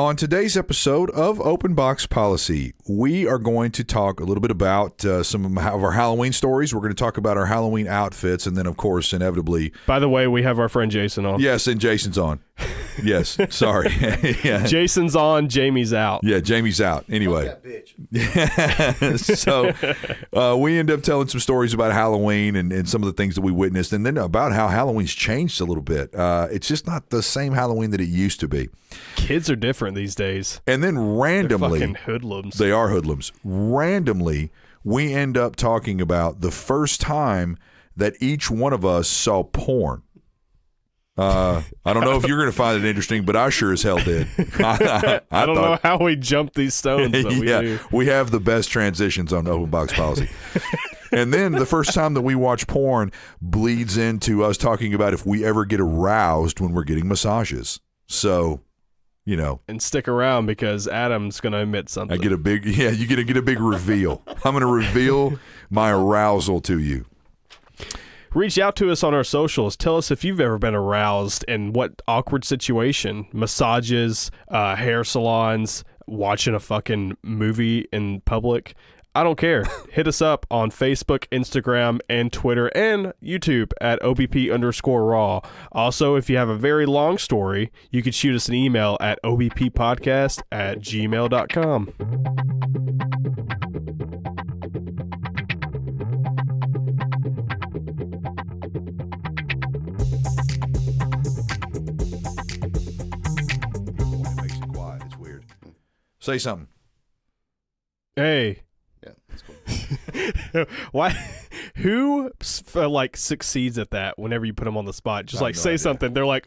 On today's episode of Open Box Policy, we are going to talk a little bit about some of our Halloween stories. We're going to talk about our Halloween outfits, and then, of course, inevitably... By the way, we have our friend Jason on. Yes, and Jason's on. Yes, sorry. Yeah. Jason's on, Jamie's out. Yeah, Jamie's out. Anyway. Fuck that bitch. So we end up telling some stories about Halloween and some of the things that we witnessed, and then about how Halloween's changed a little bit. It's just not the same Halloween that it used to be. Kids are different these days. And then randomly... They're fucking hoodlums. They are hoodlums. Randomly, we end up talking about the first time that each one of us saw porn. I don't know if you're going to find it interesting, but I sure as hell did. I don't know how we jumped these stones, but we do. We have the best transitions on Open Box Policy. And then the first time that we watch porn bleeds into us talking about if we ever get aroused when we're getting massages. So, you know. And stick around because Adam's going to admit something. You get a big reveal. I'm going to reveal my arousal to you. Reach out to us on our socials. Tell us if you've ever been aroused and what awkward situation. Massages, hair salons, watching a fucking movie in public. I don't care. Hit us up on Facebook, Instagram, and Twitter, and YouTube at OBP_raw. Also, if you have a very long story, you can shoot us an email at obppodcast@gmail.com. Say something. Hey. Yeah, that's cool. Why? Who succeeds at that whenever you put them on the spot? Just like say something. They're like,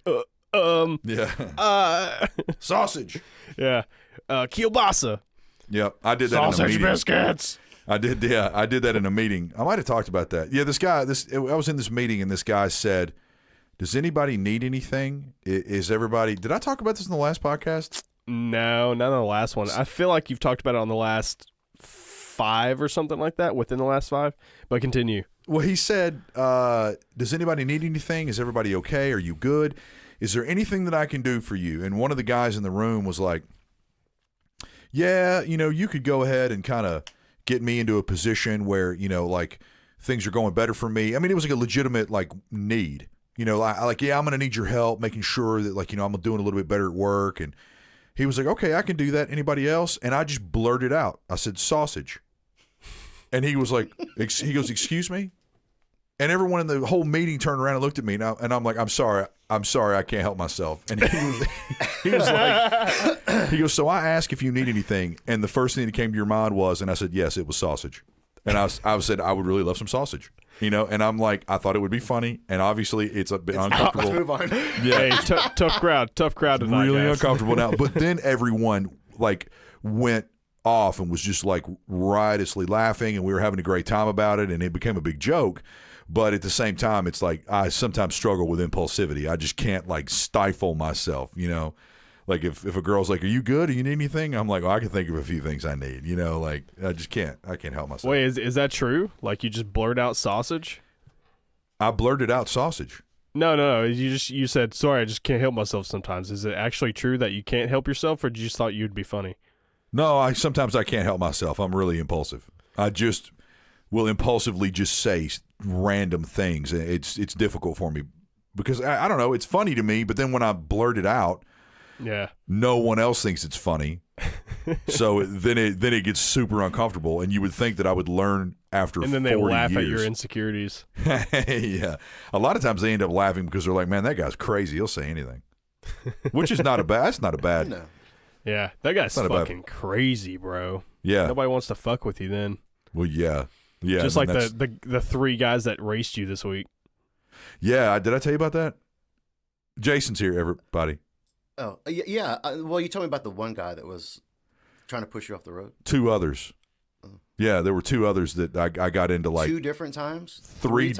yeah, sausage. Yeah, kielbasa. Yep, I did that sausage in a meeting. Biscuits. I did that in a meeting. I might have talked about that. Yeah, I was in this meeting and this guy said, "Does anybody need anything? Is everybody?" Did I talk about this in the last podcast? No, not on the last one. I feel like you've talked about it on the last 5 or something like that, within the last 5, but continue. Well, he said, does anybody need anything? Is everybody okay? Are you good? Is there anything that I can do for you? And one of the guys in the room was like, yeah, you could go ahead and kind of get me into a position where, like things are going better for me. I mean, it was like a legitimate need, I'm going to need your help making sure that I'm doing a little bit better at work. And he was like, okay, I can do that. Anybody else? And I just blurted out. I said, sausage. And he was like, he goes, excuse me? And everyone in the whole meeting turned around and looked at me. And I'm like, I'm sorry, I can't help myself. And he was like, he goes, so I asked if you need anything. And the first thing that came to your mind was, and I said, yes, it was sausage. And I said, I would really love some sausage. And I'm like, I thought it would be funny, and obviously it's a bit uncomfortable. Let's move on. Yeah, hey, tough crowd tonight. Really guys. uncomfortable now. But then everyone went off and was just riotously laughing, and we were having a great time about it, and it became a big joke. But at the same time, it's like I sometimes struggle with impulsivity. I just can't stifle myself, Like if a girl's like, "Are you good? Do you need anything?" I'm like, "Oh, I can think of a few things I need." I just can't. I can't help myself. Wait, is that true? Like you just blurt out sausage? I blurted out sausage. No. You said, "Sorry, I just can't help myself." Sometimes is it actually true that you can't help yourself, or you just thought you'd be funny? No, sometimes I can't help myself. I'm really impulsive. I just will impulsively just say random things. It's difficult for me because I don't know. It's funny to me, but then when I blurt it out. Yeah. No one else thinks it's funny. So then it gets super uncomfortable, and you would think that I would learn after 40 years. And then they laugh at your insecurities. Yeah. A lot of times they end up laughing because they're like, man, that guy's crazy. He'll say anything. Which is that's not a bad. No. Yeah. That guy's fucking crazy, bro. Yeah. Nobody wants to fuck with you then. Well, yeah. Yeah. Just like the 3 guys that raced you this week. Yeah. Did I tell you about that? Jason's here, everybody. Oh, yeah. Well, you told me about the one guy that was trying to push you off the road. 2 others. Yeah, there were 2 others that I got into 2 different times? 3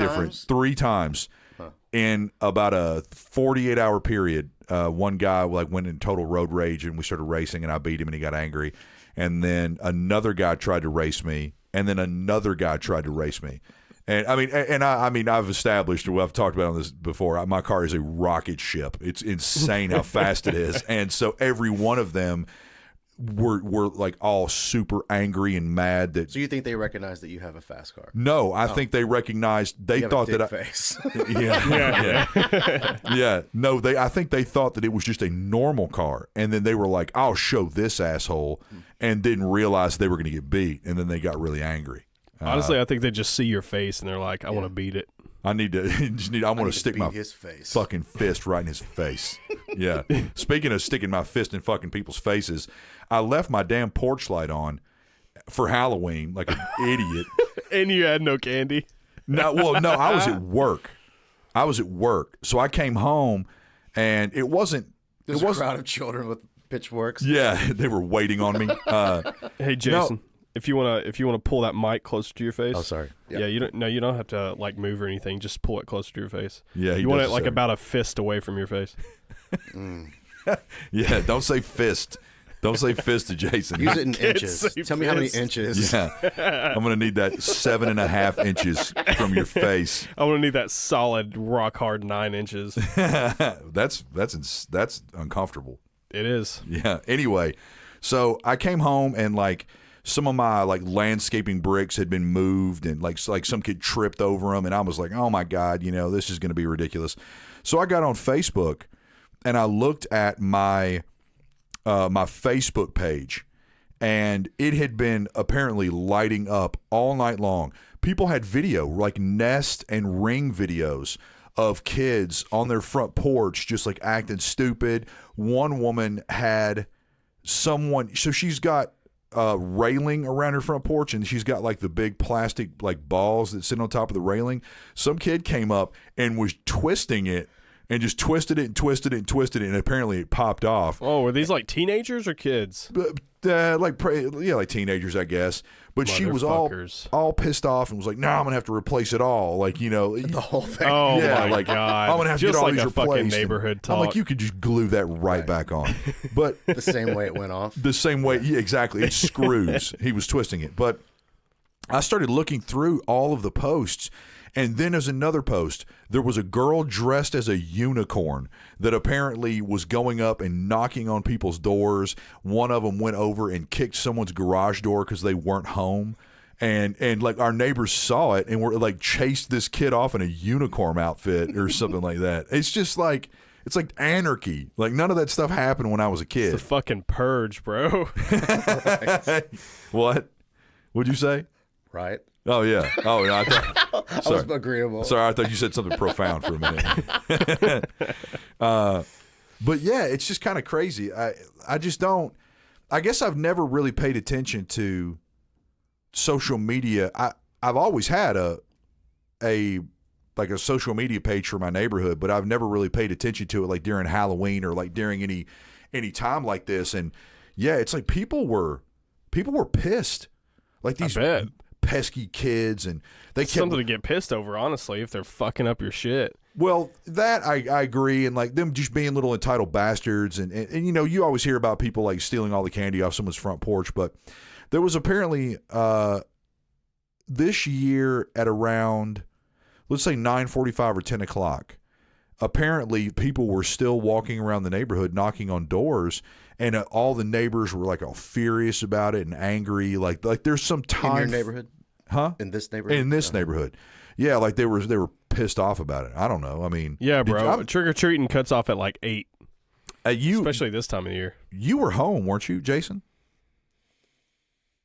times. Huh. In about a 48-hour period. One guy went in total road rage, and we started racing, and I beat him, and he got angry. And then another guy tried to race me, and then another guy tried to race me. And I mean, I've established, well, I've talked about on this before. My car is a rocket ship. It's insane how fast it is. And so every one of them were like all super angry and mad that. So you think they recognize that you have a fast car? No, I think they recognized. They thought that face. Yeah. No, I think they thought that it was just a normal car, and then they were like, "I'll show this asshole," and didn't realize they were going to get beat, and then they got really angry. Honestly, I think they just see your face and they're like, I want to beat it. I want to stick my his face. fucking fist right in his face. Yeah. Speaking of sticking my fist in fucking people's faces, I left my damn porch light on for Halloween like an idiot. And you had no candy? No, I was at work. So I came home and it wasn't. There's a crowd of children with pitchforks. Yeah, they were waiting on me. Hey, Jason. No. If you wanna pull that mic closer to your face. Oh, sorry. Yeah, you don't have to like move or anything. Just pull it closer to your face. Yeah, you want it like about a fist away from your face. Yeah, don't say fist. Don't say fist to Jason. Use it in inches. Tell me how many inches. Yeah, I'm gonna need that 7.5 inches from your face. I'm gonna need that solid rock hard 9 inches. That's uncomfortable. It is. Yeah. Anyway, so I came home and like. Some of my like landscaping bricks had been moved and like some kid tripped over them and I was like, oh my God, this is going to be ridiculous. So I got on Facebook and I looked at my my Facebook page and it had been apparently lighting up all night long. People had video, like Nest and Ring videos of kids on their front porch just like acting stupid. One woman had someone, so she's got railing around her front porch and she's got like the big plastic like balls that sit on top of the railing. Some kid came up and was twisting it and just twisted it and apparently it popped off. Oh, were these like teenagers or kids? Like teenagers, I guess. But she was all pissed off and was like, "No, I'm gonna have to replace it all." Like, the whole thing. Oh yeah, my God! I'm gonna have to get all these replaced. Fucking neighborhood talk. I'm like, you could just glue that right back on. But the same way it went off. The same way, yeah, exactly. It screws. He was twisting it. But I started looking through all of the posts. And then there's another post. There was a girl dressed as a unicorn that apparently was going up and knocking on people's doors. One of them went over and kicked someone's garage door because they weren't home. And like our neighbors saw it and were like chased this kid off in a unicorn outfit or something like that. It's just like, it's like anarchy. Like none of that stuff happened when I was a kid. It's the fucking purge, bro. What? What'd you say? Right. Oh yeah. Oh, no, I thought. I was agreeable. Sorry, I thought you said something profound for a minute. But yeah, it's just kind of crazy. I just don't. I guess I've never really paid attention to social media. I've always had a social media page for my neighborhood, but I've never really paid attention to it like during Halloween or like during any time like this. And yeah, it's like people were pissed. Like these pesky kids, and they kept something to get pissed over, honestly, if they're fucking up your shit. Well, that I agree, and like them just being little entitled bastards, and you always hear about people like stealing all the candy off someone's front porch, but there was apparently this year at around, let's say 9:45 or 10 o'clock, apparently people were still walking around the neighborhood knocking on doors, and all the neighbors were like all furious about it and angry. Like there's some time in your neighborhood, huh? In this neighborhood, neighborhood, yeah. Like they were pissed off about it. I don't know. I mean, yeah, bro. Trick or treating cuts off at like 8. Especially this time of the year. You were home, weren't you, Jason?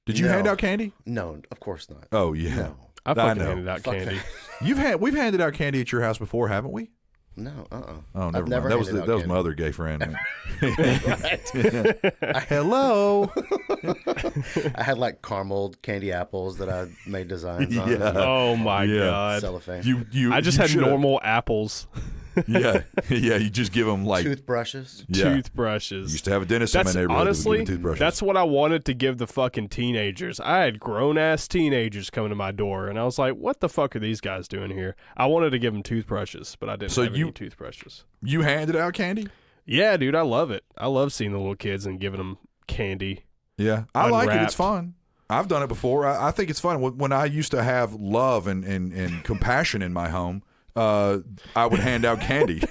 Did you hand out candy? No, of course not. Oh yeah, no. I fucking handed out candy. We've handed out candy at your house before, haven't we? No, Oh, never mind. That was my other gay friend. Hello. I had like caramel candy apples that I made designs on. Yeah. Oh my God. Cellophane. I just had normal apples. Yeah. You just give them like toothbrushes. Yeah. Toothbrushes. Used to have a dentist in my neighborhood. Honestly, toothbrushes. that's what I wanted to give the fucking teenagers. I had grown-ass teenagers coming to my door, and I was like, what the fuck are these guys doing here? I wanted to give them toothbrushes, but I didn't have any toothbrushes. You handed out candy? Yeah, dude, I love it. I love seeing the little kids and giving them candy. Yeah, I like it. It's fun. I've done it before. I think it's fun. When I used to have love and compassion in my home, I would hand out candy.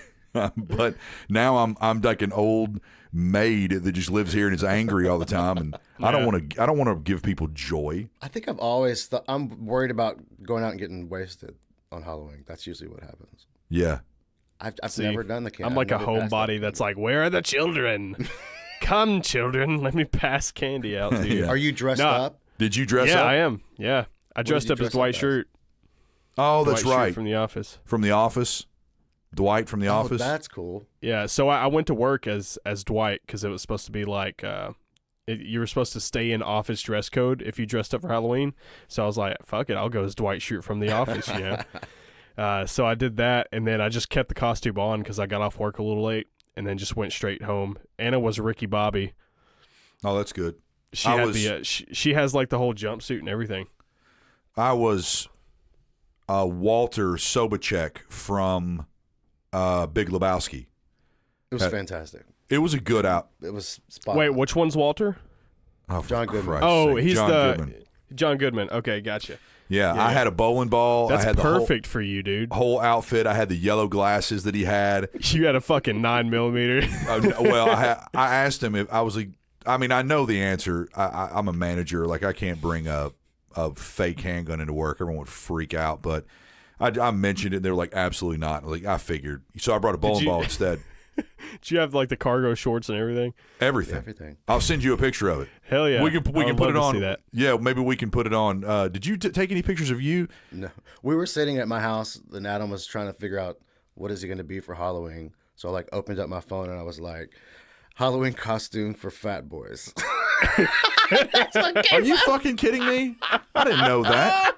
But now I'm like an old maid that just lives here and is angry all the time, and I don't want to give people joy. I think I've always thought I'm worried about going out and getting wasted on Halloween. That's usually what happens. Yeah. I've never done the candy. I'm like a homebody that's like, where are the children? Come, children, let me pass candy out to you. Are you dressed up? Did you dress up? Yeah, I am. Yeah. I dressed up as Dwight Schrute. Oh, that's Dwight Schrute right. from The Office. From The Office. Dwight from The Office. That's cool. Yeah, so I went to work as Dwight because it was supposed to be like you were supposed to stay in office dress code if you dressed up for Halloween. So I was like, fuck it, I'll go as Dwight Schrute from The Office, you know. So I did that, and then I just kept the costume on because I got off work a little late, and then just went straight home. Anna was Ricky Bobby. Oh, that's good. She she has like the whole jumpsuit and everything. I was Walter Sobachek from Big Lebowski. It was fantastic. It was a good out. It was spot Wait, on. which one's Walter? Oh, John Goodman. Oh, he's John Goodman. John Goodman. Okay, gotcha. Yeah, Yeah. I had a bowling ball. That's I had perfect for you, dude. the whole outfit. I had the yellow glasses that he had. You had a fucking 9mm. Well, I asked him if I was like, I mean, I know the answer. I'm a manager. Like, I can't bring a fake handgun into work. Everyone would freak out. But I mentioned it, and they were like, absolutely not. Like, I figured. So I brought a bowling ball instead. Did you have like the cargo shorts and everything? Everything. I'll send you a picture of it. Hell yeah. We can put it love on. to see that. Yeah, maybe we can put it on. Did you take any pictures of you? No. We were sitting at my house, and Adam was trying to figure out what is he going to be for Halloween. So I like opened up my phone, and I was like, Halloween costume for fat boys. Are you fucking kidding me? I didn't know that.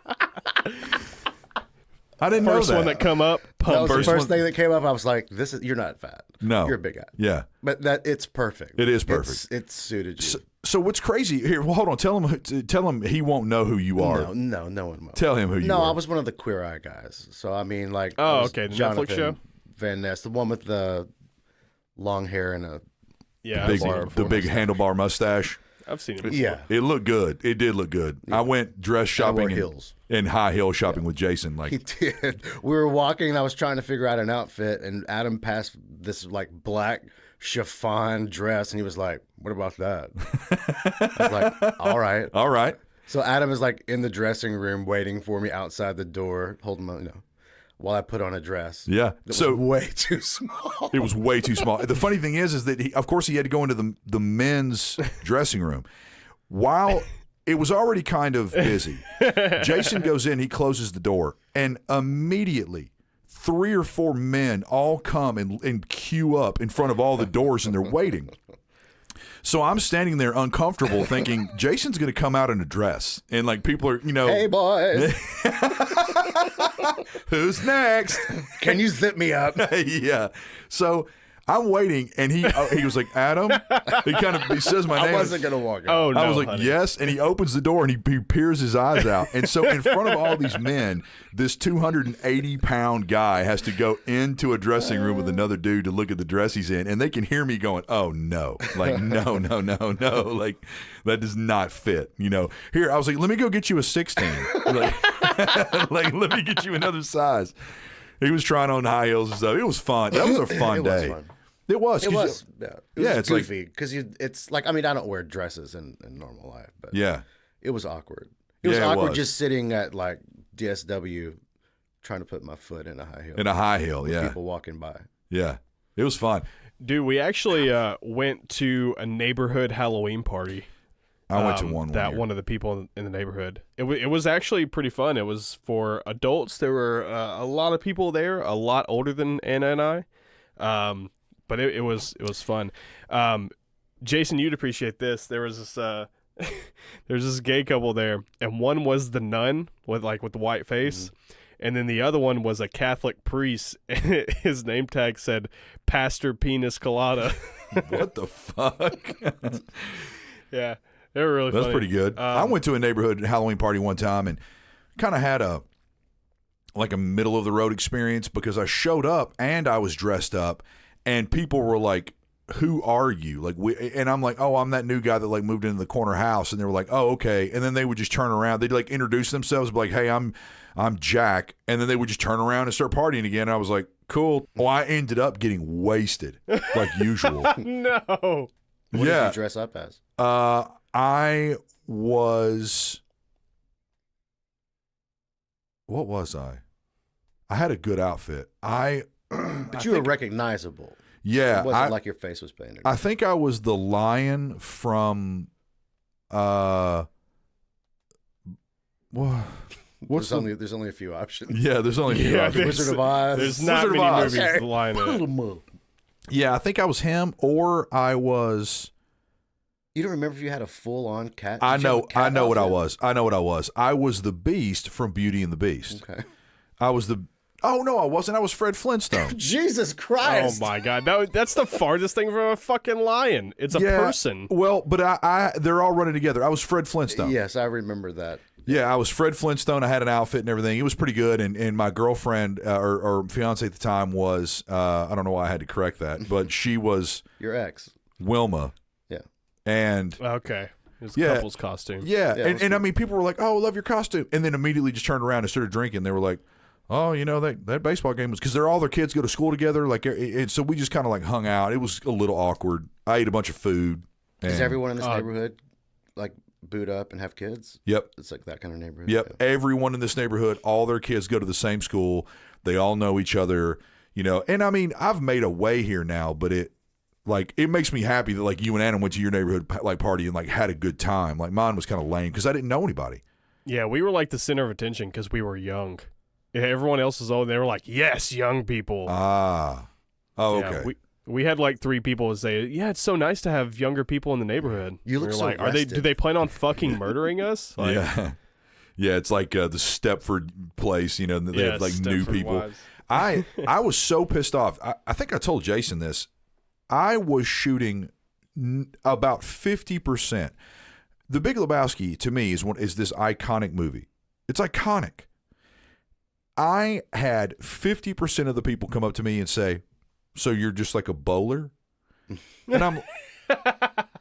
I didn't First know that. one that come up, That pump. was the first thing that came up. I was like, you're not fat. No. You're a big guy. Yeah. But it's perfect. It is perfect. It's suited you. So what's crazy here? Well, hold on. Tell him he won't know who you are. No one will. Tell him who you are. No, I was one of the Queer Eye guys. So I mean, like, Oh, I was okay, the Netflix Jonathan show? Van Ness, the one with the long hair and a Yeah, big, I've seen it before. the big handlebar mustache. I've seen it before. yeah. It looked good. It did look good. I went dress shopping wore heels. in high heel shopping with Jason. Like, He did. We were walking, and I was trying to figure out an outfit, and Adam passed this like black chiffon dress, and he was like, "What about that?" I was like, "All right." all right. So Adam is like in the dressing room waiting for me outside the door, holding my, while I put on a dress. Yeah. It So was way too small. it was way too small. The funny thing is that of course he had to go into the men's dressing room while it was already kind of busy. Jason goes in, he closes the door, and immediately 3 or 4 men all come and queue up in front of all the doors, and they're waiting. So I'm standing there uncomfortable thinking Jason's going to come out in a dress, and like people are, Hey boys, who's next? can you zip me up? Yeah. So I'm waiting, and he was like, Adam. He says my name. I wasn't gonna walk out. Oh no, I was like, honey. yes, and he opens the door and he peers his eyes out, and so in front of all these men, this 280-pound guy has to go into a dressing room with another dude to look at the dress he's in, and they can hear me going, "Oh no, like no, like that does not fit." Here I was like, "Let me go get you a 16, like let me get you another size." He was trying on high heels and stuff. It was fun. That was a fun day. Was fun. It was. It 'cause was. Yeah. It was it's like- goofy because it's like, I mean, I don't wear dresses in normal life, but Yeah. it was awkward. It was Yeah, it awkward was. just sitting at like DSW trying to put my foot in a high heel. In a high heel, with yeah. people walking by. Yeah. It was fun. Dude, we actually went to a neighborhood Halloween party. I went to one that year. one of the people in the neighborhood. It was actually pretty fun. It was for adults. There were a lot of people there, a lot older than Anna and I. But it was fun. Jason, you'd appreciate this. There was this there's this gay couple there, and one was the nun with the white face, and then the other one was a Catholic priest, and his name tag said Pastor Penis Colada. What the fuck? Yeah. They were really That's funny. pretty good. I went to a neighborhood Halloween party one time and kind of had a middle of the road experience because I showed up and I was dressed up and people were like who are you? Like, and I'm like, oh, I'm that new guy that like moved into the corner house. And they were like, oh, okay. And then they would just turn around. They'd like introduce themselves, be like, hey, I'm Jack. And then they would just turn around and start partying again. And I was like, cool. Well, I ended up getting wasted like usual. No. What did you dress up as? I was. What was I? I had a good outfit. But you were recognizable. Yeah, It wasn't like your face was painted. I think I was the lion from. Well, there's only a few options. Yeah, there's only a few options. Wizard of Oz. There's not Wizard of many Oz. movies to line it. Yeah, I think I was him, or I was. You don't remember if you had a full-on cat? I know what I outfit? was. I know what I was. I was the Beast from Beauty and the Beast. Okay. I was the. Oh no, I wasn't. I was Fred Flintstone. Jesus Oh Christ! my God, that's the farthest thing from a fucking lion. It's a person. Well, but they're all running together. I was Fred Flintstone. Yes, I remember that. Yeah, I was Fred Flintstone. I had an outfit and everything. It was pretty good. And my girlfriend or fiance at the time was I don't know why I had to correct that, but she was Your ex. Wilma. Yeah. And Okay. It's a Yeah. couple's costume. yeah, Yeah, and I mean, people were like, "Oh, I love your costume," and then immediately just turned around and started drinking. They were like, "Oh, you know that baseball game was because all their kids go to school together." Like, and so we just kind of like hung out. It was a little awkward. I ate a bunch of food. Does and- everyone in this neighborhood like boot up and have kids? Yep. It's like that kind of neighborhood. Yep. Yeah. Everyone in this neighborhood, all their kids go to the same school. They all know each other, you know. And I mean, I've made a way here now, but it makes me happy that like you and Adam went to your neighborhood like party and like had a good time. Like mine was kind of lame because I didn't know anybody. Yeah, we were like the center of attention because we were young. Yeah, everyone else was old. They were like, "Yes, young people." Ah. Oh, Yeah, okay. we had like 3 people say, "Yeah, it's so nice to have younger people in the neighborhood." You look We were so like, rested. do they plan on fucking murdering us? Like, yeah. Yeah, it's like the Stepford place, you know, they yeah, have like new Stepford people. Wives. I was so pissed off. I think I told Jason this. I was shooting about 50%. The Big Lebowski to me is this iconic movie. It's iconic. I had 50% of the people come up to me and say, "So you're just like a bowler?" And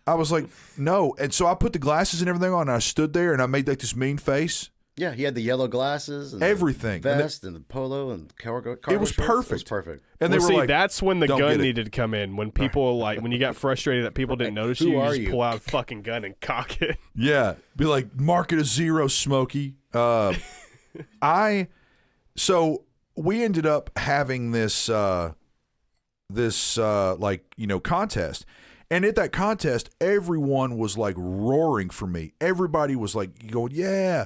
I was like, "No." And so I put the glasses and everything on and I stood there and I made like this mean face. Yeah, he had the yellow glasses and Everything. the vest and the polo and cargo It was shorts. perfect. It was perfect. And Well, they were see, like, that's when the "Don't gun get it." needed to come in. When people when you got frustrated that people didn't notice Who you, are just you? pull out a fucking gun and cock it. Yeah, be like, mark it a 0, Smokey. So we ended up having this like, you know, contest. And at that contest, everyone was like roaring for me. Everybody was like going, yeah.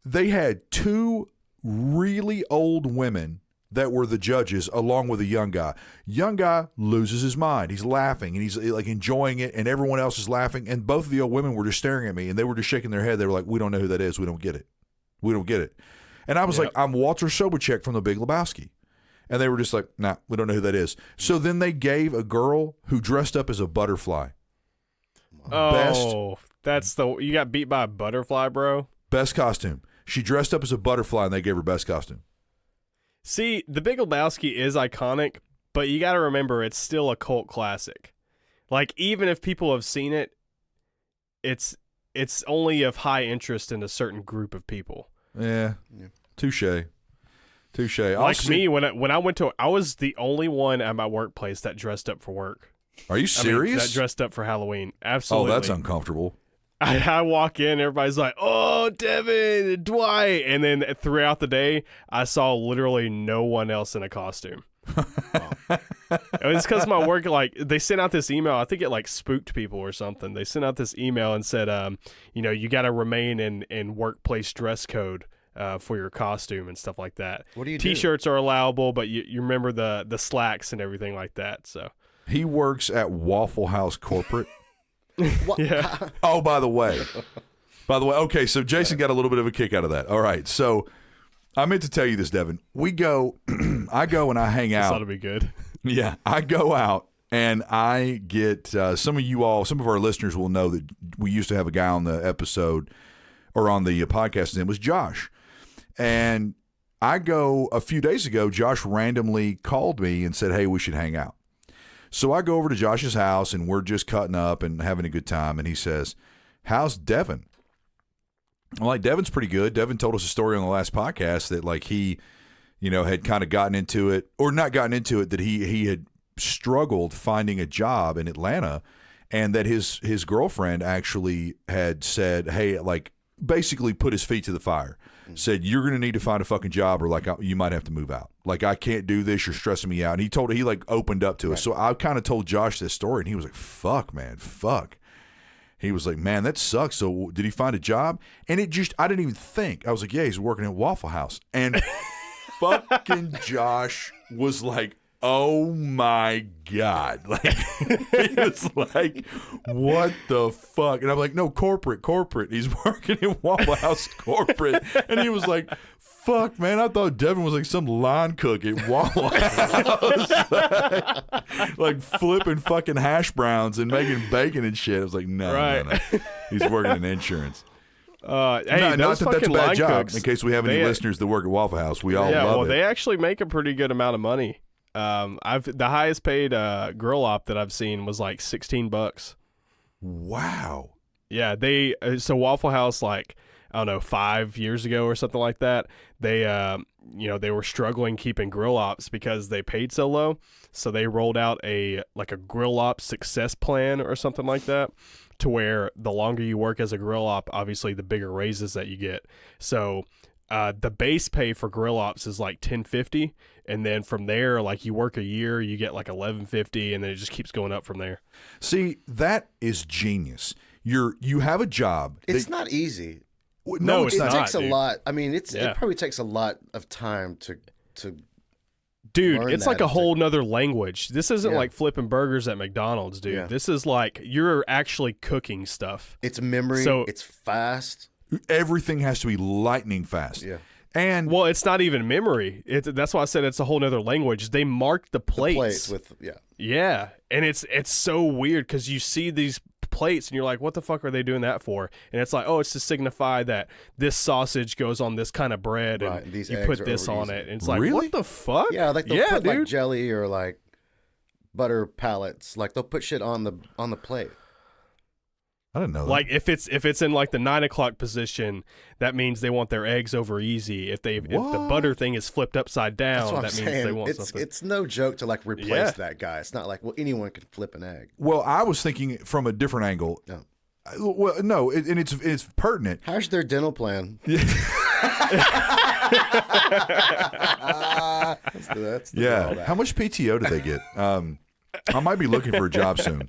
They had 2 really old women that were the judges along with a young guy. Young guy loses his mind. He's laughing and he's like enjoying it and everyone else is laughing. And both of the old women were just staring at me and they were just shaking their head. They were like, "We don't know who that is. We don't get it. We don't get it." And I was like, "I'm Walter Sobchak from The Big Lebowski." And they were just like, "Nah, we don't know who that is." So then they gave a girl who dressed up as a butterfly. Oh, that's you got beat by a butterfly, bro. Best costume. She dressed up as a butterfly and they gave her best costume. See, The Big Lebowski is iconic, but you got to remember it's still a cult classic. Like, even if people have seen it, it's only of high interest in a certain group of people. Yeah. Touche. Like me, when I went to, I was the only one at my workplace that dressed up for work. Are you serious? That dressed up for Halloween. Absolutely. Oh, that's uncomfortable. I walk in, everybody's like, "Oh, Devin, Dwight," and then throughout the day, I saw literally no one else in a costume. It's because my work, like, they sent out this email. I think it like spooked people or something. They sent out this email and said, you know, you got to remain in workplace dress code for your costume and stuff like that. What do you do? T-shirts are allowable, but you remember the slacks and everything like that. So He works at Waffle House Corporate. What? yeah. Oh, by the way, okay, so Jason got a little bit of a kick out of that. All right, so I meant to tell you this, Devin. I go and I hang This ought to out. be good. Yeah, I go out and I get some of our listeners will know that we used to have a guy on the episode or on the podcast. His name was Josh, and a few days ago, Josh randomly called me and said, "Hey, we should hang out." So I go over to Josh's house, and we're just cutting up and having a good time. And he says, "How's Devin?" I'm like, "Devin's pretty good." Devin told us a story on the last podcast that like he, had kind of gotten into it, or not gotten into it, that he had struggled finding a job in Atlanta, and that his girlfriend actually had said, "Hey," like basically put his feet to the fire. Said, "You're going to need to find a fucking job, or like you might have to move out. Like, I can't do this. You're stressing me out." And he like opened up to us. So I kind of told Josh this story, and he was like, "Fuck, man, fuck." He was like, "Man, that sucks." So did he find a job? And I didn't even think. I was like, "Yeah, he's working at Waffle House." And fucking Josh was like, "Oh my God." Like, he was like, "What the fuck?" And I'm like, "No, corporate. He's working in Waffle House corporate." And he was like, "Fuck, man, I thought Devin was like some line cook at Waffle House." like flipping fucking hash browns and making bacon and shit. I was like, no. He's working in insurance. Hey, not that that's a bad job. Cooks, in case we have any listeners that work at Waffle House, we all love it. They actually make a pretty good amount of money. The highest paid grill op that I've seen was like $16. Wow. Yeah, so Waffle House, like, I don't know, 5 years ago or something like that, they they were struggling keeping grill ops because they paid so low. So they rolled out a grill op success plan or something like that, to where the longer you work as a grill op, obviously the bigger raises that you get. So the base pay for grill ops is like $10.50, and then from there, like, you work a year, you get like $11.50, and then it just keeps going up from there. See, that is genius. You have a job. It's not easy. No, it's it not. takes a dude. lot. I mean, it probably takes a lot of time to Dude, learn it's that. like a whole nother language. This isn't Yeah. like flipping burgers at McDonald's, dude. Yeah. This is like you're actually cooking stuff. It's memory. So- it's fast. Everything has to be lightning fast. Yeah. And Well, it's not even memory. That's why I said it's a whole nother language. They mark the plates. Plates with Yeah, and it's so weird because you see these plates and you're like, what the fuck are they doing that for? And it's like, oh, it's to signify that this sausage goes on this kind of bread, Right, and these you eggs put are this over on easy. it. And it's like, Really? what the fuck? Yeah, like they'll put dude. like jelly or like butter pellets. Like they'll put shit on the plate. I didn't know that. Like if it's in like the 9 o'clock position, that means they want their eggs over easy. If the butter thing is flipped upside down, That's what that I'm means saying. they want something. It's no joke to like replace Yeah. that guy. It's not like, well, anyone can flip an egg. Well, I was thinking from a different angle. No. Well, no, and it's pertinent. How's their dental plan? That's the Yeah. drawback. How much PTO do they get? I might be looking for a job soon.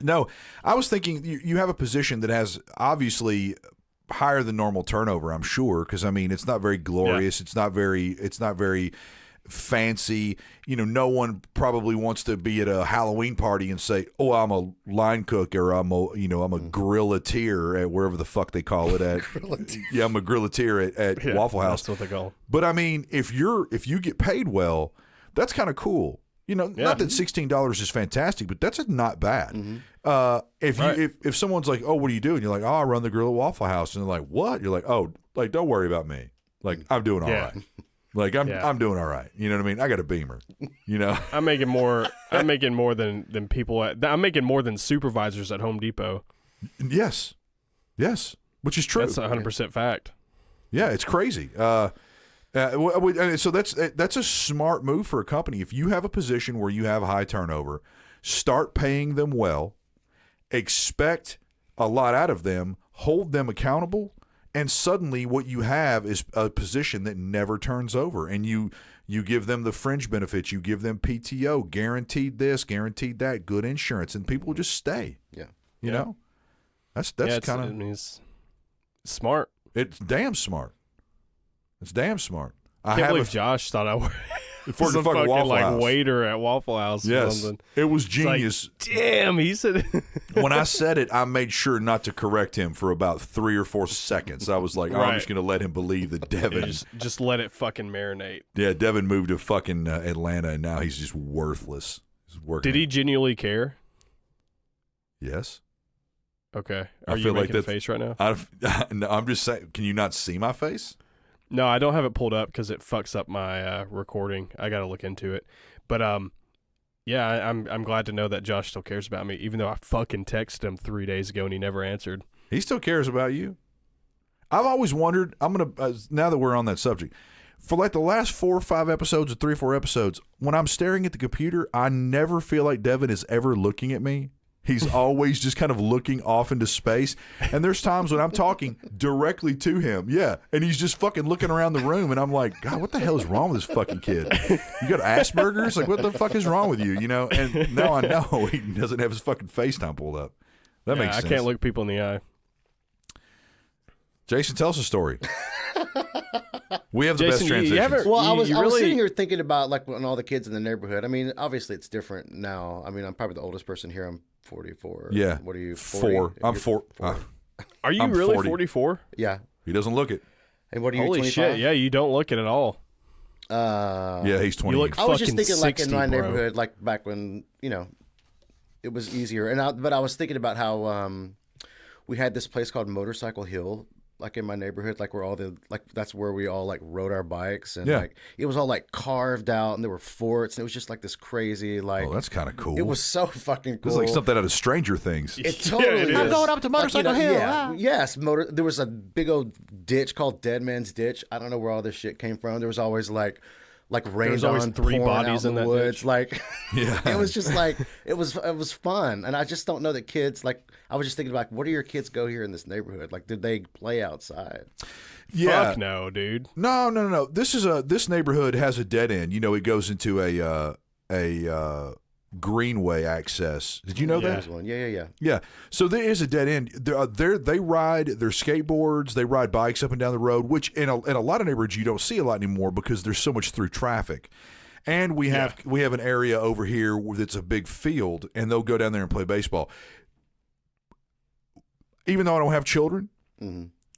No, I was thinking you have a position that has obviously higher than normal turnover, I'm sure, because I mean it's not very glorious. Yeah. It's not very fancy. You know, no one probably wants to be at a Halloween party and say, "Oh, I'm a line cook," or I'm a grillatier at wherever the fuck they call it at. Yeah, I'm a grillatier at Waffle House. That's what they call it. But I mean, if you get paid well, that's kind of cool. You know, not that $16 is fantastic, but that's not bad. Mm-hmm. If someone's like, "Oh, what do you do?" and you're like, "Oh, I run the grill at Waffle House," and they're like, "What?" You're like, "Oh, like don't worry about me. Like I'm doing all right. Like I'm doing all right. You know what I mean? I got a Beamer. You know, I'm making more than people I'm making more than supervisors at Home Depot. yes, which is true. That's 100% fact. Yeah, it's crazy. So that's a smart move for a company. If you have a position where you have high turnover, start paying them well, expect a lot out of them, hold them accountable, and suddenly what you have is a position that never turns over. And you give them the fringe benefits, you give them PTO, guaranteed this, guaranteed that, good insurance, and people will just stay. Yeah. You know? That's kind of I mean, it's smart. it's damn smart. It's damn smart. I can't believe Josh thought I was for the a fucking fucking Waffle like House. waiter at Waffle House. Or Yes, something. it was It's like, genius. damn, he said. When I said it, I made sure not to correct him for about 3 or 4 seconds. I was like, I'm Right. just going to let him believe that Devin. just let it fucking marinate. Yeah, Devin moved to fucking Atlanta, and now he's just worthless. He's working. Did he genuinely care? Yes. Okay. I Are you feel like making a that's- face right now? No, I'm just saying. Can you not see my face? No, I don't have it pulled up because it fucks up my recording. I got to look into it. But Yeah, I'm glad to know that Josh still cares about me, even though I fucking texted him 3 days ago and he never answered. He still cares about you. I've always wondered, now that we're on that subject, for like the last 4 or 5 episodes or 3 or 4 episodes, when I'm staring at the computer, I never feel like Devin is ever looking at me. He's always just kind of looking off into space. And there's times when I'm talking directly to him. Yeah. And he's just fucking looking around the room. And I'm like, God, what the hell is wrong with this fucking kid? You got Asperger's? Like, what the fuck is wrong with you? You know? And now I know he doesn't have his fucking FaceTime pulled up. That makes sense. I can't look people in the eye. Jason, tell us a story. We have the Jason, best transitions. Well, I was sitting here thinking about like when all the kids in the neighborhood. I mean, obviously it's different now. I mean, I'm probably the oldest person here. I'm 44. Yeah. What are you? 40? 4. I'm 4. Are you I'm really 40. 44? Yeah. He doesn't look it. And what are you? Holy 25? shit! Yeah, you don't look it at all. Yeah, he's 20. You look I was just fucking thinking like 60, in my bro. neighborhood, like back when it was easier. But I was thinking about how we had this place called Motorcycle Hill, like in my neighborhood, like where that's where we all like rode our bikes, and like it was all like carved out, and there were forts, and it was just like this crazy like. Oh, that's kind of cool. It was so fucking cool. It's like something out of Stranger Things. It totally it is. I'm going up to Motorcycle Hill. Yeah. Ah. Yes. There was a big old ditch called Dead Man's Ditch. I don't know where all this shit came from. There was always like rained always on 3 pouring bodies out in the that woods. ditch. Like, Yeah. it was just like it was fun. And I just don't know that kids like. I was just thinking like, what do your kids go here in this neighborhood? Like, did they play outside? Yeah. Fuck no, dude. No. This neighborhood has a dead end. You know, it goes into a greenway access. Did you know that? There's one. Yeah. Yeah. So there is a dead end. They ride their skateboards. They ride bikes up and down the road, which in a lot of neighborhoods you don't see a lot anymore because there's so much through traffic. And we have an area over here that's a big field, and they'll go down there and play baseball. Even though I don't have children,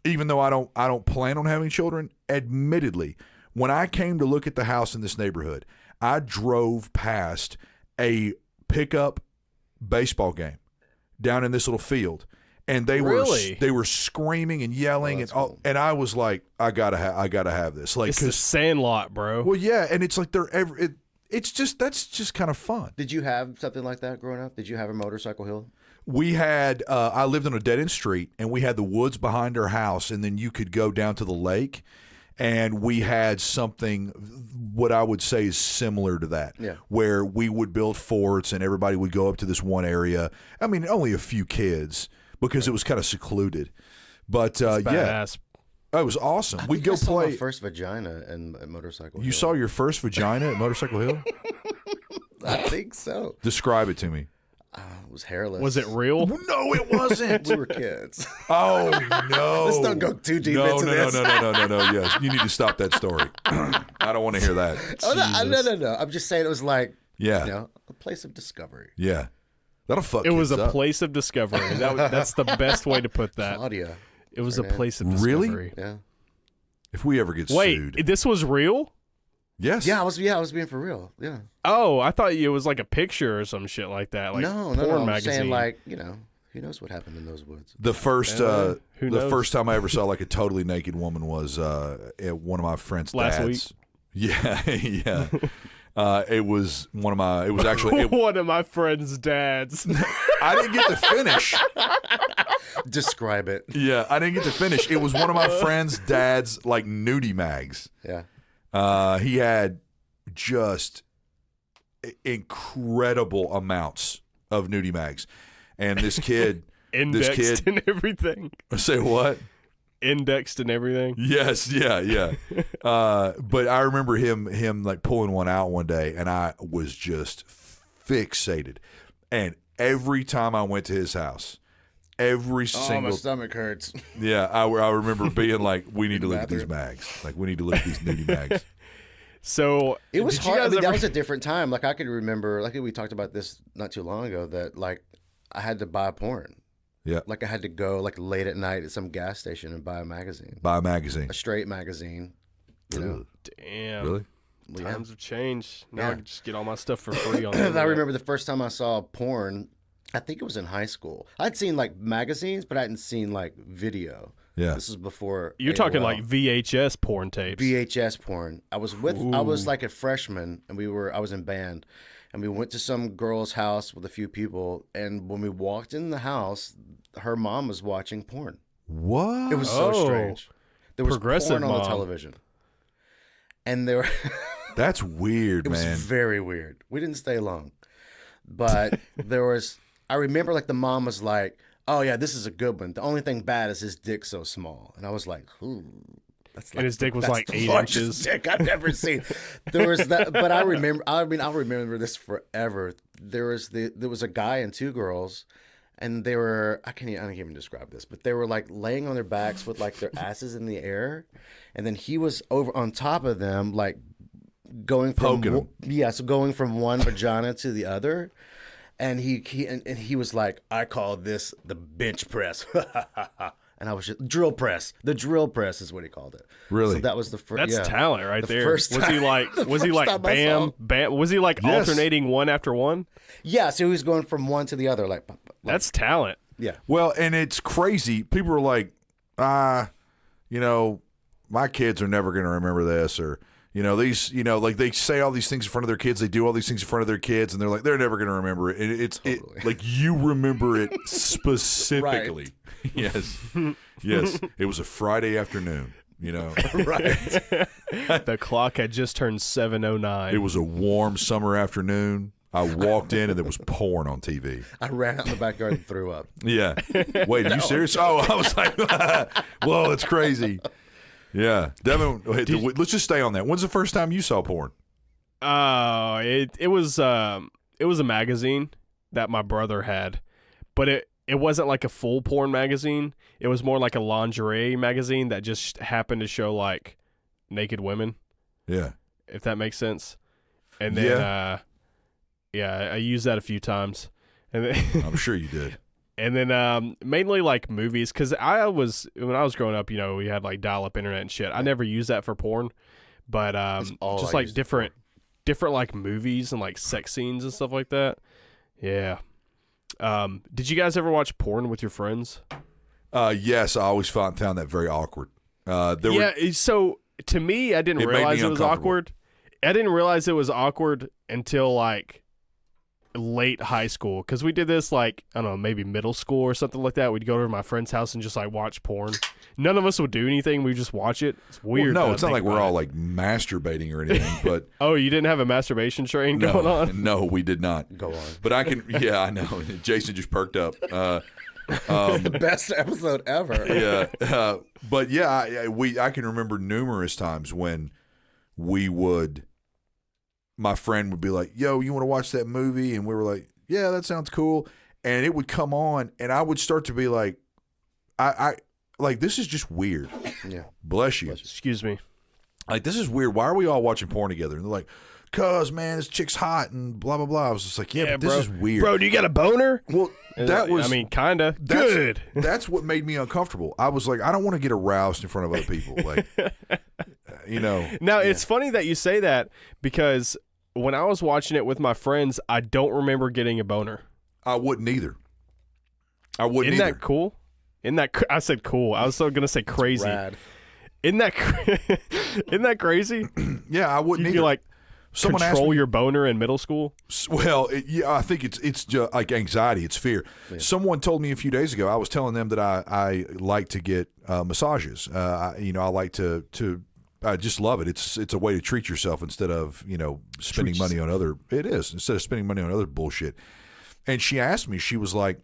even though I don't plan on having children, admittedly, when I came to look at the house in this neighborhood, I drove past a pickup baseball game down in this little field, and they were screaming and yelling and all, and I was like, I gotta have this. Like, It's the Sandlot, bro. well, yeah, and it's like that's just kind of fun. Did you have something like that growing up? Did you have a motorcycle hill? We had, I lived on a dead end street, and we had the woods behind our house, and then you could go down to the lake, and we had something, what I would say is similar to that, where we would build forts, and everybody would go up to this one area. I mean, only a few kids, because it was kind of secluded. But, Badass. it was awesome. We'd go I saw play. my first vagina at Motorcycle Hill. You saw your first vagina at Motorcycle Hill? I think so. Describe it to me. It was hairless. Was it real? No, it wasn't. We were kids. Oh, no. Let's not go too deep No. into this. No. Yes, you need to stop that story. I don't want to hear that. Oh, no. I'm just saying it was like, Yeah. a place of discovery. Yeah. That'll fuck It was kids a up. place of discovery. That's the best way to put that. Claudia. It was a place of Really? discovery. Yeah. If we ever get Wait, sued. this was real? Yes. Yeah, I was being for real. Yeah. Oh, I thought it was like a picture or some shit like that. Like No. porn I'm magazine. saying like, who knows what happened in those woods? The first who the knows? first time I ever saw like a totally naked woman was at one of my friends' Last dads. Yeah, yeah. It was actually one of my friend's dads. I didn't get to finish. Describe it. Yeah, I didn't get to finish. It was one of my friend's dad's like nudie mags. Yeah. He had just incredible amounts of nudie mags, and this kid, Indexed and everything. say what? Indexed and everything. Yes, yeah. But I remember him like pulling one out one day, and I was just fixated. And every time I went to his house, every Oh, my single stomach hurts. yeah, I remember being like, we need to look at these mags. Like, we need to look at these nudie mags. So It was did you hard. I guys mean, that ever- was a different time. Like I could remember, like we talked about this not too long ago, that like I had to buy porn. Yeah. Like I had to go like late at night at some gas station and buy a magazine, Buy a magazine. a straight magazine. You know, Damn. Really? Well, yeah. Times have changed. Now Yeah. I can just get all my stuff for free on the I internet. remember the first time I saw porn. I think it was in high school. I'd seen like magazines, but I hadn't seen like video. Yeah. This is before You're talking AOL. like VHS porn tapes. VHS porn. I was like a freshman, and I was in band, and we went to some girl's house with a few people. And when we walked in the house, her mom was watching porn. What? It was so strange. There was Progressive porn on the mom. television, and there. That's weird, It was man. very weird. We didn't stay long, but there was. I remember like the mom was like, "Oh yeah, this is a good one. The only thing bad is his dick's so small." And I was like, "Ooh." That's And his dick was like the 8 largest inches. dick I've ever seen. There was that, but I remember. I mean, I'll remember this forever. There was a guy and 2 girls, and they were. I can't even describe this, but they were like laying on their backs with like their asses in the air, and then he was over on top of them, like going from Poking 'em. so going from one vagina to the other. And he was like, I call this the bench press. And I was just drill press. The drill press is what he called it. Really? So that was the first. That's talent right The there. first Was he time- like the was he first like time I saw bam him. bam? Was he like Yes. alternating one after one? Yeah, so he was going from one to the other, like That's talent. yeah. Well, and it's crazy. People are like, you know, my kids are never going to remember this, or these, like they say all these things in front of their kids. They do all these things in front of their kids, and they're like, they're never going to remember it. And it's Totally. like you remember it specifically. Yes, yes. It was a Friday afternoon. Right. The clock had just turned 7:09. It was a warm summer afternoon. I walked in and there was porn on TV. I ran out in the backyard and threw up. Yeah. Wait, are you serious? Oh, I was like, whoa, it's crazy. Yeah. Devin, wait, let's just stay on that. When's the first time you saw porn? Oh, it was a magazine that my brother had, but it wasn't like a full porn magazine. It was more like a lingerie magazine that just happened to show like naked women, Yeah. if that makes sense. And then I used that a few times. And then I'm sure you did. and then mainly like movies, cuz when I was growing up, we had like dial-up internet and shit. I never used that for porn, but all just I like used it for. different like movies and like sex scenes and stuff like that. Yeah. Did you guys ever watch porn with your friends? Yes, I always found that very awkward. So to me, I didn't It made me realize it was uncomfortable. awkward. I didn't realize it was awkward until like late high school, because we did this like, I don't know, maybe middle school or something like that. We'd go to my friend's house and just like watch porn. None of us would do anything. We just watch it. It's weird. Well, no, to it's not think like we're about all it. like masturbating or anything, but Oh, you didn't have a masturbation train going on? no, we did not. Go on. But I can, yeah, I know. Jason just perked up. The best episode ever. Yeah, but yeah, I can remember numerous times when my friend would be like, "Yo, you want to watch that movie?" And we were like, "Yeah, that sounds cool." And it would come on, and I would start to be like, I like, this is just weird. Yeah. Bless you. Excuse me. Like, this is weird. Why are we all watching porn together? And they're like, "Cause man, this chick's hot," and blah blah blah. I was just like, "Yeah, but this bro. is weird." Bro, do you got a boner? Well, that was. I mean, kinda. That's, Good. That's what made me uncomfortable. I was like, I don't want to get aroused in front of other people. Like, Now, it's funny that you say that, because when I was watching it with my friends, I don't remember getting a boner. I wouldn't either. I wouldn't Isn't either. that cool? I said cool. I was so gonna say crazy. Rad. Isn't that crazy? Yeah, I wouldn't You either. can like Someone asked control me- your boner in middle school. Well, yeah, I think it's just like anxiety. It's fear. Yeah. Someone told me a few days ago. I was telling them that I like to get massages. I like to. I just love it. It's a way to treat yourself instead of spending Treat money on other. It is, instead of spending money on other bullshit. And she asked me. She was like,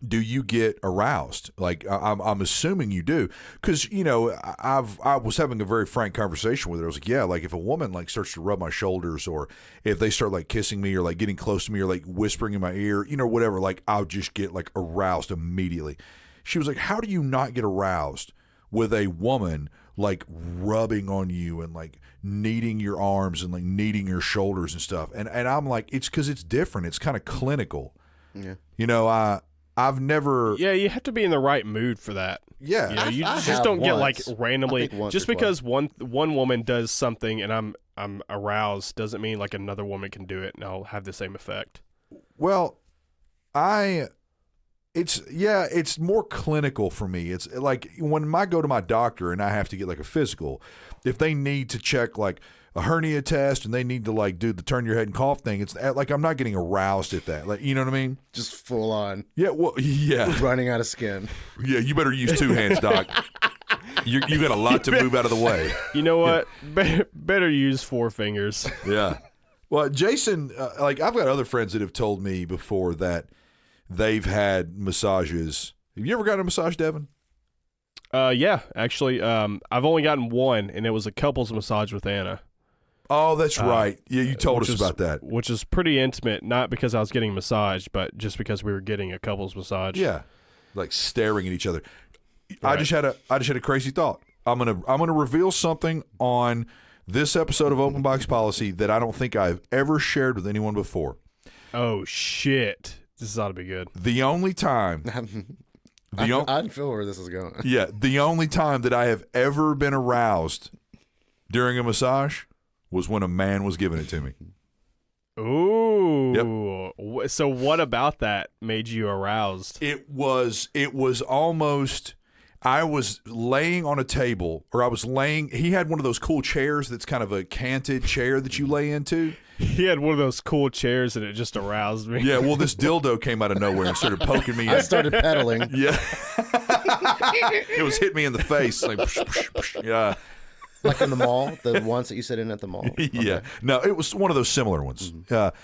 "Do you get aroused?" Like, I'm assuming you do, because I was having a very frank conversation with her. I was like, yeah, like if a woman like starts to rub my shoulders, or if they start like kissing me, or like getting close to me, or like whispering in my ear, whatever, like I'll just get like aroused immediately. She was like, "How do you not get aroused with a woman like rubbing on you and like kneading your arms and like kneading your shoulders and stuff?" And I'm like, it's because it's different. It's kind of clinical. Yeah. I've never. Yeah, you have to be in the right mood for that. Yeah. You I just have don't get once. like randomly I think once just or because one woman does something and I'm aroused doesn't mean like another woman can do it and I'll have the same effect. Well, it's more clinical for me. It's like when I go to my doctor and I have to get like a physical, if they need to check like, a hernia test and they need to like do the turn your head and cough thing, it's like I'm not getting aroused at that. Like, you know what I mean? Just full on. Yeah, well, yeah. Running out of skin. Yeah, you better use 2 hands, Doc. You got a lot to move out of the way. You know what? Better use 4 fingers. Yeah. Well, Jason, like I've got other friends that have told me before that they've had massages. Have you ever gotten a massage, Devin? Yeah, actually, I've only gotten one, and it was a couples massage with Anna. Oh, that's right. Yeah, you told us about that. Which is pretty intimate, not because I was getting massaged, but just because we were getting a couples massage. Yeah, like staring at each other. Right. I just had a crazy thought. I'm gonna reveal something on this episode of Open Box Policy that I don't think I've ever shared with anyone before. Oh shit! This ought to be good. The only time. I feel where this is going. Yeah, the only time that I have ever been aroused during a massage was when a man was giving it to me. Ooh. Yep. So what about that made you aroused? It was almost, I was laying on a table, or I was laying, he had one of those cool chairs that's kind of a canted chair that you lay into. He had one of those cool chairs and it just aroused me. Yeah, well, this dildo came out of nowhere and started poking me. I started pedaling. Yeah. It was hitting me in the face. Like, yeah. Like in the mall, the ones that you sit in at the mall. Okay. Yeah. No, it was one of those similar ones. Mm-hmm.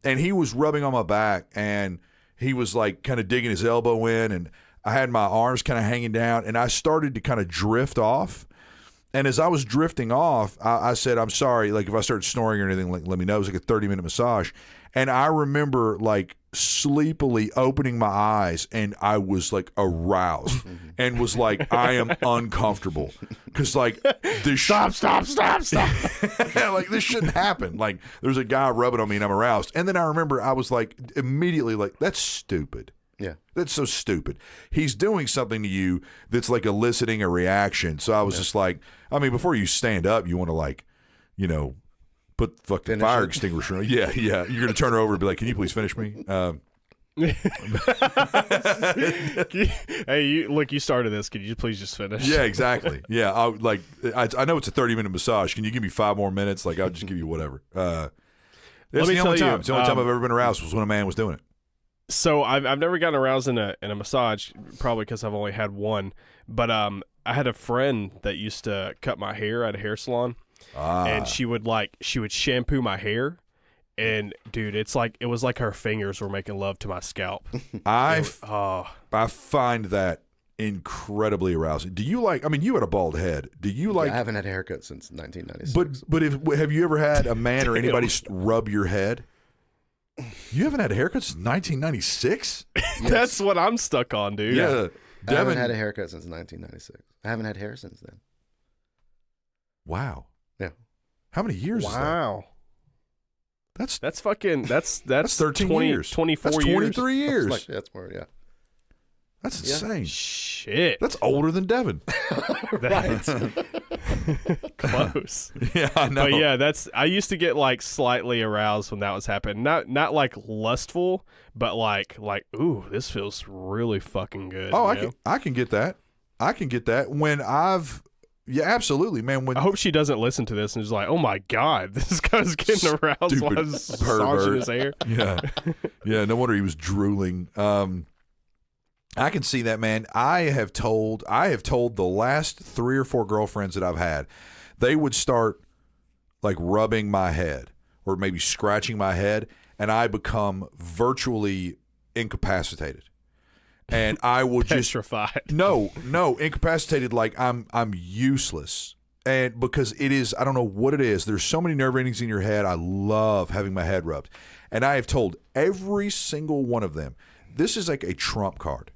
And he was rubbing on my back, and he was like kind of digging his elbow in, and I had my arms kind of hanging down, and I started to kind of drift off. And as I was drifting off, I said, I'm sorry, like if I started snoring or anything, like let me know. It was like a 30-minute massage. And I remember like sleepily opening my eyes, and I was like aroused and was like, I am uncomfortable. Because like this stop. Like this shouldn't happen. Like there's a guy rubbing on me and I'm aroused. And then I remember I was like immediately like, that's stupid. Yeah. That's so stupid. He's doing something to you that's like eliciting a reaction. So I was just like, I mean, before you stand up, you want to like, you know, put the fucking fire extinguisher on. Yeah. You're going to turn her over and be like, can you please finish me? Hey, you started this. Could you please just finish? Yeah, exactly. Yeah. I know it's a 30-minute massage. Can you give me 5 more minutes? Like, I'll just give you whatever. It's the only time. It's the only time I've ever been aroused was when a man was doing it. So I've never gotten aroused in a massage, probably because I've only had one. But I had a friend that used to cut my hair at a hair salon, and she would shampoo my hair, and dude, it was like her fingers were making love to my scalp. I find that incredibly arousing. Do you like? I mean, you had a bald head. Do you like? I haven't had a haircut since 1996. But have you ever had a man or anybody rub your head? You haven't had a haircut since 1996? Yes. That's what I'm stuck on, dude. Yeah. I haven't had a haircut since 1996. I haven't had hair since then. Wow. Yeah. How many years is that? Wow. That's 13 years. 24 that's 23 years. That's more, yeah. That's insane. Shit. That's older than Devin. That's close. Yeah, I know. But yeah, I used to get like slightly aroused when that was happening. Not like lustful, but like ooh, this feels really fucking good. Oh, I can get that. I can get that when yeah, absolutely, man. When I hope she doesn't listen to this and is like, oh my god, this guy's getting aroused while I was massaging his hair. Yeah. Yeah, no wonder he was drooling. I can see that, man. I have told the last 3 or 4 girlfriends that I've had, they would start like rubbing my head or maybe scratching my head, and I become virtually incapacitated. And I would petrified. No, incapacitated, like I'm useless. And because it is, I don't know what it is. There's so many nerve endings in your head. I love having my head rubbed. And I have told every single one of them, this is like a trump card.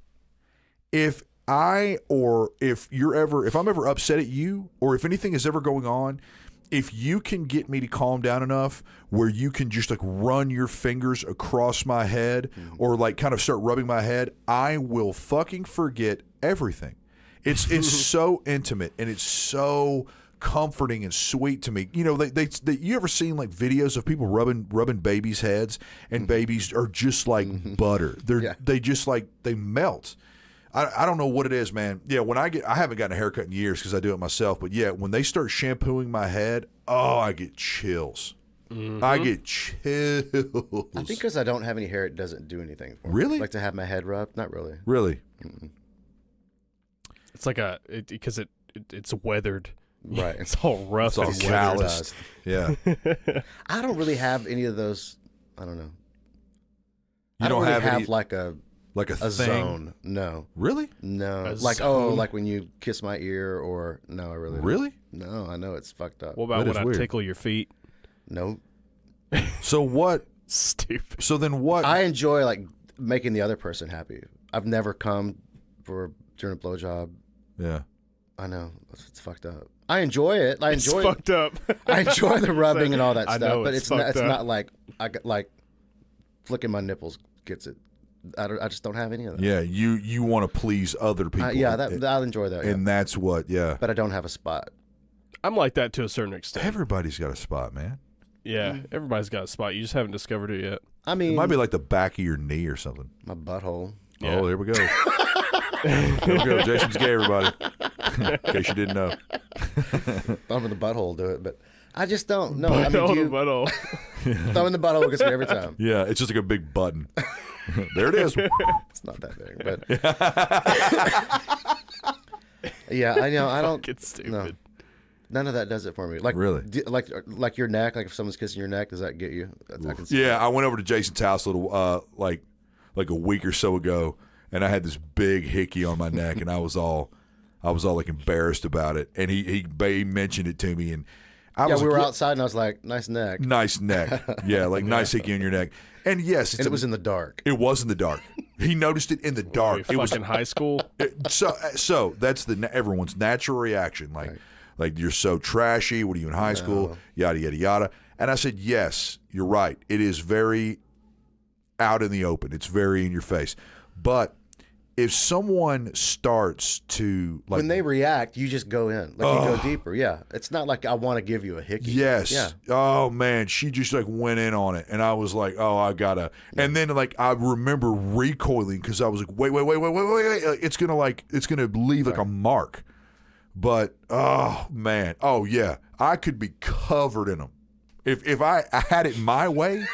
If I'm ever upset at you, or if anything is ever going on, if you can get me to calm down enough where you can just like run your fingers across my head or like kind of start rubbing my head, I will fucking forget everything. It's so intimate and it's so comforting and sweet to me. You know, they you ever seen like videos of people rubbing babies' heads, and babies are just like butter. They just like they melt. I don't know what it is, man. Yeah, I haven't gotten a haircut in years because I do it myself. But yeah, when they start shampooing my head, I get chills. Mm-hmm. I get chills. I think because I don't have any hair, it doesn't do anything for me. Really? Like to have my head rubbed? Not really. Really? Mm-mm. It's like because it's weathered. Right. It's all rough. It's all calloused. Yeah. I don't really have any of those. I don't know. You I don't really have any, like a thing? zone. No. Really? No. A like zone? like when you kiss my ear or no, I really don't. Really? No, I know it's fucked up. What about That when is I weird. tickle your feet? No. So what? Stupid. So then what? I enjoy like making the other person happy. I've never come during a blowjob. Yeah. I know it's fucked up. I enjoy it. I enjoy. It's fucked up. I enjoy the rubbing and all that I stuff, know but it's it's fucked up. not like I got like flicking my nipples gets it. I just don't have any of that. Yeah. You want to please other people. Yeah, I'll enjoy that. And that's what. Yeah. But I don't have a spot. I'm like that to a certain extent. Everybody's got a spot, man. Yeah, everybody's got a spot. You just haven't discovered it yet. I mean, It might be like the back of your knee or something. my butthole. Yeah. Oh, there we go. There we go. Jason's gay, everybody. In case you didn't know. Thumb in the butthole will do it, but I just don't know. Butthole. Thumb in the butthole gets me every time. Yeah, it's just like a big button. There it is. It's not that big, but yeah, I know. I don't. It's stupid. No. None of that does it for me. Like Really? like your neck. Like if someone's kissing your neck, does that get you? I can see Yeah, that. I went over to Jason's house a little like a week or so ago, and I had this big hickey on my neck, and I was all like embarrassed about it, and he mentioned it to me, and I Yeah, was we were like, outside, and I was like, "Nice neck," nice neck, yeah, like nice hickey on your neck, and yes, and it was in the dark. it was in the dark. He noticed it in the dark. It It was fucking high school. so that's everyone's natural reaction, like. Right. Like, you're so trashy. What are you in high school? Yada, yada, yada. And I said, yes, you're right. It is very out in the open. It's very in your face. But if someone starts to, like, When they react, you just go in, like you go deeper. Yeah, it's not like I want to give you a hickey. yes. Yeah. Oh, man, she just, like, went in on it. And I was like, oh, I gotta. And then, like, I remember recoiling because I was like, wait. It's going to leave, like, a mark. But oh man, oh yeah, I could be covered in them. If I had it my way,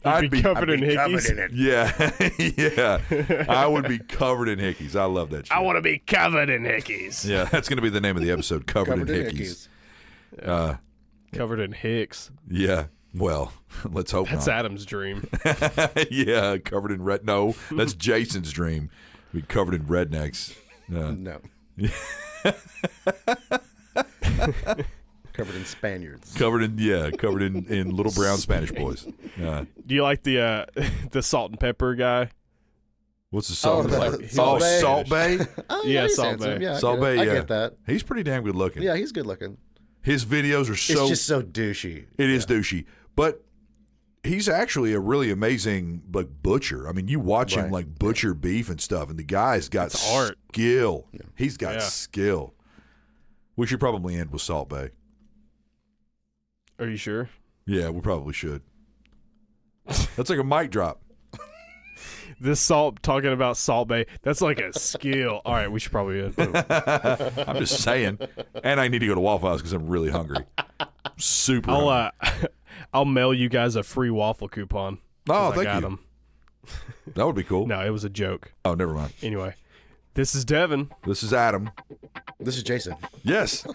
I'd be covered in hickeys. in it. Yeah, I would be covered in hickeys. I love that shit. I want to be covered in hickeys. Yeah, that's gonna be the name of the episode. Covered in hickeys. Covered in hicks. Yeah. Well, let's hope That's not. Adam's dream. Yeah, covered in red. No, that's Jason's dream. Be covered in rednecks. No. Covered in Spaniards. Covered in little brown Spanish boys. Do you like the salt and pepper guy? What's the Salt Bay? the Salt Bay? Salt Bay. Oh, Yeah, he's Salt handsome. Bay. Yeah, Salt Bay, I yeah. get that. He's pretty damn good looking. Yeah, he's good looking. His videos are so. It's just so douchey. It is douchey, but he's actually a really amazing like butcher. I mean, you watch him Right. like butcher beef and stuff, and the guy's got It's art. skill. He's got Yeah. skill. We should probably end with Salt Bay. Are you sure? Yeah, we probably should. That's like a mic drop. Talking about Salt Bay, that's like a skill. All right, we should probably end. I'm just saying. And I need to go to Waffle House because I'm really hungry. Super hungry. I'll mail you guys a free waffle coupon. Oh, 'cause I thank got you. 'em. That would be cool. No, it was a joke. Oh, never mind. Anyway, this is Devin. This is Adam. This is Jason. Yes.